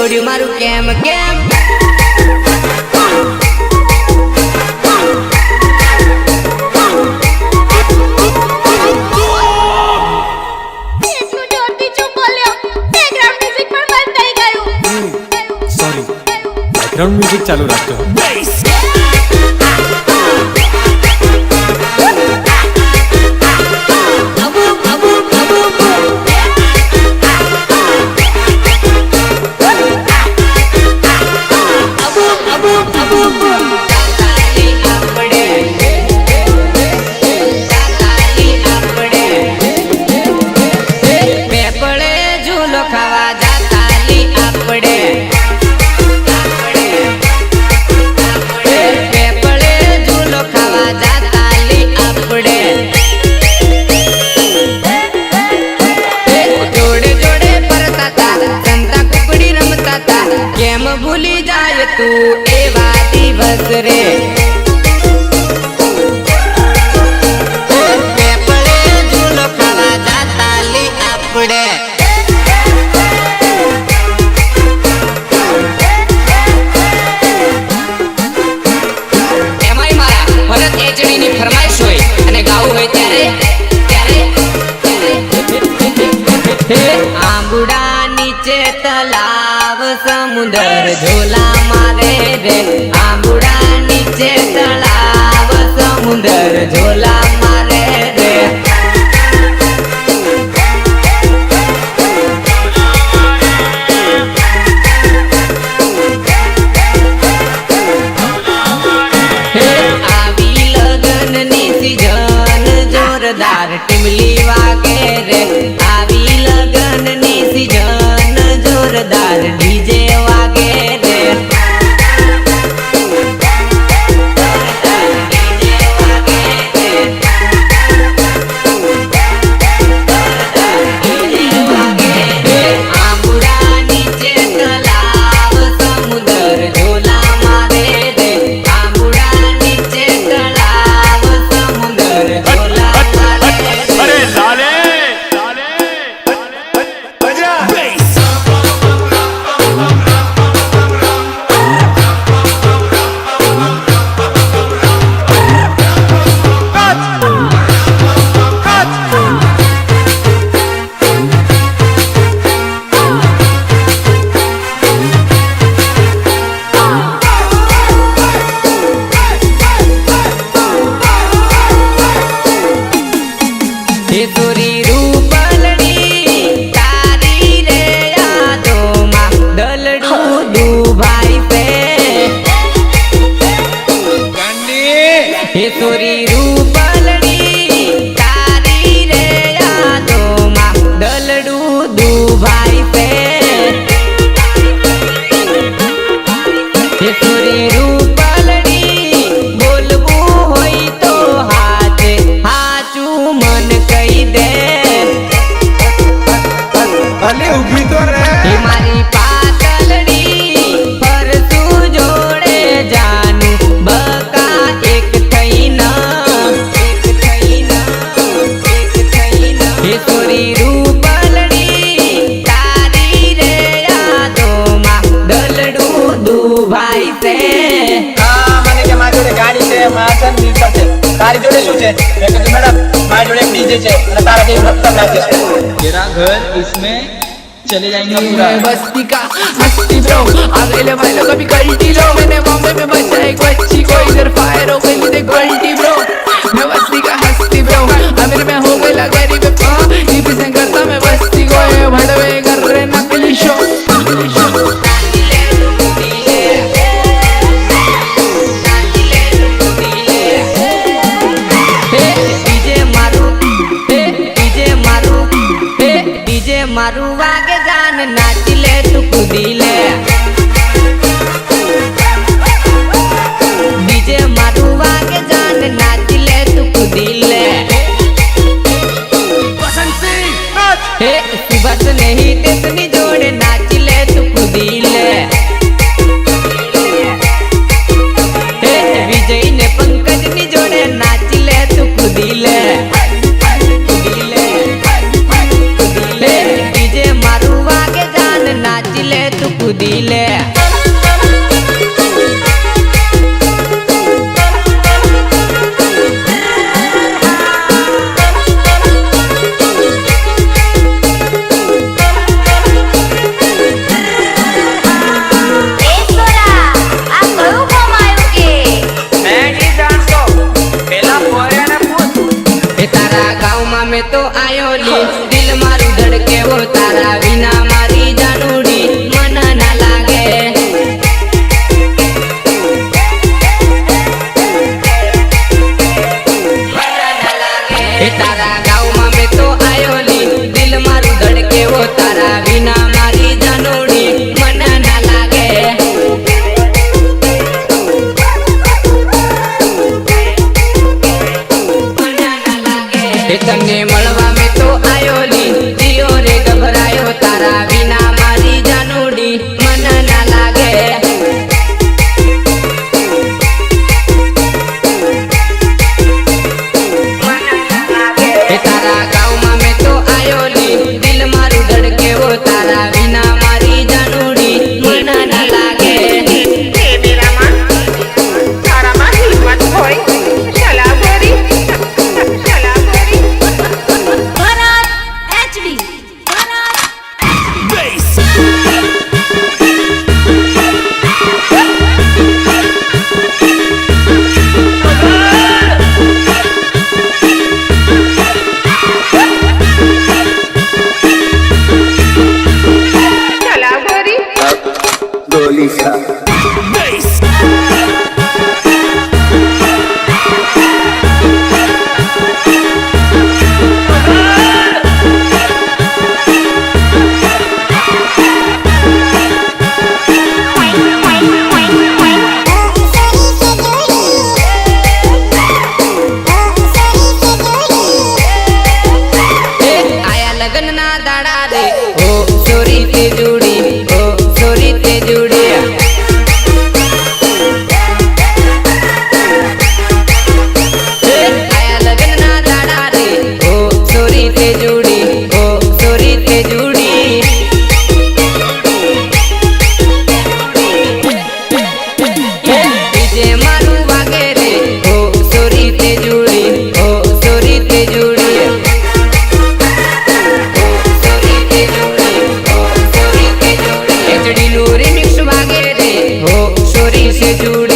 જોડ્યું મારું કેમ કેમ बैकग्राउंड म्यूजिक चालू रखते हो। भूली जाए तू एवा दिवस रे पेपड़े झूलो खावा जाता ली आपड़े एमाई मारा भरत एचडी ની ફરમાઈશ હોય અને ગાવું હોય ત્યારે આંબુડા નીચે તલાવ समुंदर झोला मारे रे आंबुड़ा नीचे तलाव समुंदर झोला मारे रे आवी लगन नी सीजन जोरदार टिमली वागे रे आवी लगन नी सीजन जोरदार डीजे वागे रे आंबुड़ा नीचे तलाव समुंदर झोला मारे रे आंबुड़ा नीचे तलाव समुंदर झोला मारे अरे लाले तोरी रूपलड़ी तारी रे यादों मा दलड़ू दू भाई पे हे तोरी रूपलड़ी तारी रे यादों मा दलड़ू दू भाई पे हे तोरी रूपलड़ी बोलबू होई तो हाथ हाचू मन कई दे भले उभी तो रे मारी पातलड़ी पर तू जोड़े जानू बका एक थई ना हे तोरी रूपलड़ी तारी रे यादों मा दलड़ू दू भाई से हां મને કે મારી જોડે ગાડી છે માસન મિલકત છે તારી જોડે શું છે મેં કીધું મેડમ મારી જોડે ડીજે છે અને તારા જેવી મતલબ નાખે છે तेरा घर इसमें चले जाएंगे पूरा बस्ती का मस्ती ब्रो अगले वालों कभी कल्टी लो मैंने बॉम्बे में बचा एक बच्ची को इधर फायर हो गई देख गल्टी ब्रो मैं बस्ती का हस्ती ब्रो अमीर में हो गई गरीब ईपी से करता मैं बस्ती को ये भड़वे कर रहे नकली शो मारू वागे जान नाच ले तू कूदी ले डीजे मारू वागे जान नाच ले तू कूदी ले हे सुबह नहीं तेतनी जोड़े नाच ले तू कूदी ले हे विजय ने पंकज नी जोड़े नाच ले तू कूदी ले डीजे मारू वागे जान नाच ले तू કૂદી લે मैं तो आयो ली दिल मारू धड़के वो तारा बिना मारी जानूड़ी मन ना लागे तारा गाँव में मैं तो आयो ली दिल मारू धड़के वो तारा बिना मारी जानूड़ी मन ना लागे तने मळवा में तो आयो ली दियो रे घबरायो तारा बिना मारी जानूड़ी मन ना लागे तारा गाँव में मैं तो आयो ली दिल मारू धड़के वो तारा बिना मारी जानूड़ी मन ना लागे से जुड़ी